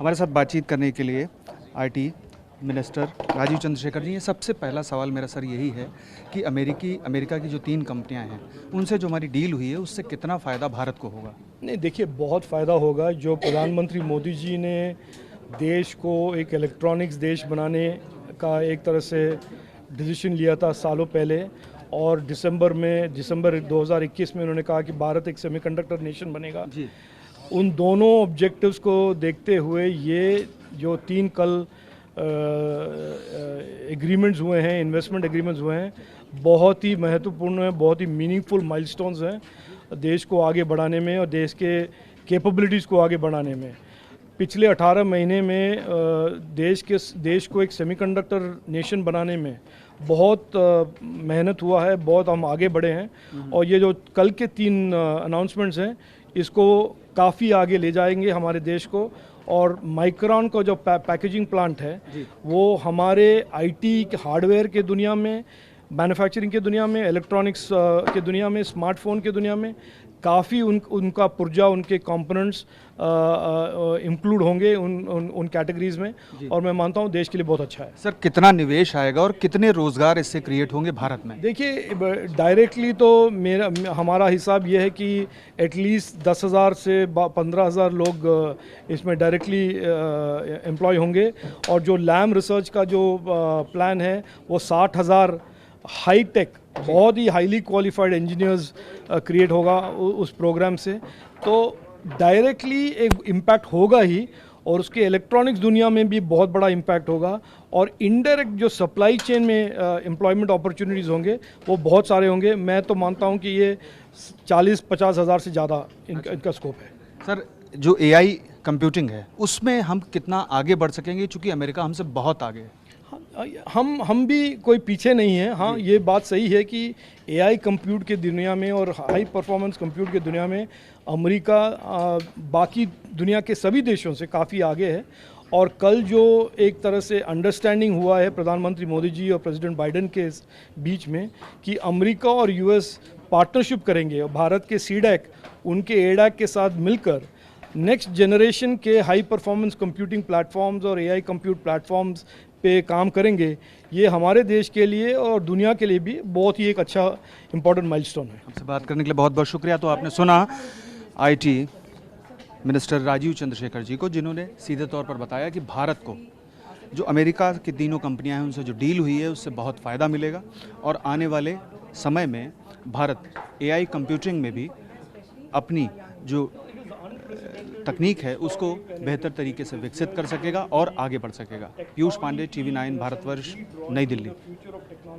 हमारे साथ बातचीत करने के लिए आईटी मिनिस्टर राजीव चंद्रशेखर जी। ये सबसे पहला सवाल मेरा सर यही है कि अमेरिका की जो 3 कंपनियां हैं उनसे जो हमारी डील हुई है उससे कितना फ़ायदा भारत को होगा? नहीं, देखिए, बहुत फ़ायदा होगा। जो प्रधानमंत्री मोदी जी ने देश को एक इलेक्ट्रॉनिक्स देश बनाने का एक तरह से डिसीजन लिया था सालों पहले, और दिसंबर 2021 में उन्होंने कहा कि भारत एक सेमीकंडक्टर नेशन बनेगा जी। उन दोनों ऑब्जेक्टिव्स को देखते हुए ये जो 3 कल एग्रीमेंट्स हुए हैं, इन्वेस्टमेंट एग्रीमेंट्स हुए हैं, बहुत ही महत्वपूर्ण हैं, बहुत ही मीनिंगफुल माइलस्टोन्स हैं देश को आगे बढ़ाने में और देश के कैपेबिलिटीज़ को आगे बढ़ाने में। पिछले 18 महीने में देश को एक सेमीकंडक्टर नेशन बनाने में बहुत मेहनत हुआ है, बहुत हम आगे बढ़े हैं, और ये जो कल के 3 अनाउंसमेंट्स हैं इसको काफ़ी आगे ले जाएंगे हमारे देश को। और माइक्रॉन का जो पैकेजिंग प्लांट है वो हमारे आईटी हार्डवेयर के दुनिया में, मैन्युफैक्चरिंग के दुनिया में, इलेक्ट्रॉनिक्स के दुनिया में, स्मार्टफोन के दुनिया में काफ़ी उनका पुर्जा, उनके कंपोनेंट्स इंक्लूड होंगे उन कैटेगरीज में, और मैं मानता हूँ देश के लिए बहुत अच्छा है। सर, कितना निवेश आएगा और कितने रोजगार इससे क्रिएट होंगे भारत में? देखिए, डायरेक्टली तो हमारा हिसाब ये है कि एटलीस्ट 10,000 से 15,000 लोग इसमें डायरेक्टली एम्प्लॉय होंगे, और जो लैम रिसर्च का जो प्लान है वो 60,000 हाई टेक, बहुत ही हाईली क्वालिफाइड इंजीनियर्स क्रिएट होगा उस प्रोग्राम से। तो डायरेक्टली एक इम्पैक्ट होगा ही, और उसके इलेक्ट्रॉनिक्स दुनिया में भी बहुत बड़ा इम्पैक्ट होगा, और इनडायरेक्ट जो सप्लाई चेन में एम्प्लॉयमेंट अपॉर्चुनिटीज़ होंगे वो बहुत सारे होंगे। मैं तो मानता हूं कि ये 40-50 हज़ार से ज़्यादा इनका स्कोप है। सर, जो एआई कंप्यूटिंग है उसमें हम कितना आगे बढ़ सकेंगे, चूँकि अमेरिका हमसे बहुत आगे है? हम भी कोई पीछे नहीं हैं। हाँ, ये बात सही है कि एआई कंप्यूट के दुनिया में और हाई परफॉर्मेंस कंप्यूट के दुनिया में अमेरिका बाकी दुनिया के सभी देशों से काफ़ी आगे है। और कल जो एक तरह से अंडरस्टैंडिंग हुआ है प्रधानमंत्री मोदी जी और प्रेसिडेंट बाइडेन के बीच में कि अमेरिका और यूएस पार्टनरशिप करेंगे, और भारत के सीडैक उनके एडैक के साथ मिलकर नेक्स्ट जनरेशन के हाई परफॉर्मेंस कंप्यूटिंग प्लेटफॉर्म्स और एआई कंप्यूट प्लेटफॉर्म्स पे काम करेंगे, ये हमारे देश के लिए और दुनिया के लिए भी बहुत ही एक अच्छा इम्पोर्टेंट माइलस्टोन है। हमसे बात करने के लिए बहुत बहुत शुक्रिया। तो आपने सुना आईटी मिनिस्टर राजीव चंद्रशेखर जी को, जिन्होंने सीधे तौर पर बताया कि भारत को जो अमेरिका की तीनों कंपनियां हैं उनसे जो डील हुई है उससे बहुत फ़ायदा मिलेगा, और आने वाले समय में भारत एआई कंप्यूटिंग में भी अपनी जो तकनीक है उसको बेहतर तरीके से विकसित कर सकेगा और आगे बढ़ सकेगा। पीयूष पांडे, टीवी 9 भारतवर्ष, नई दिल्ली।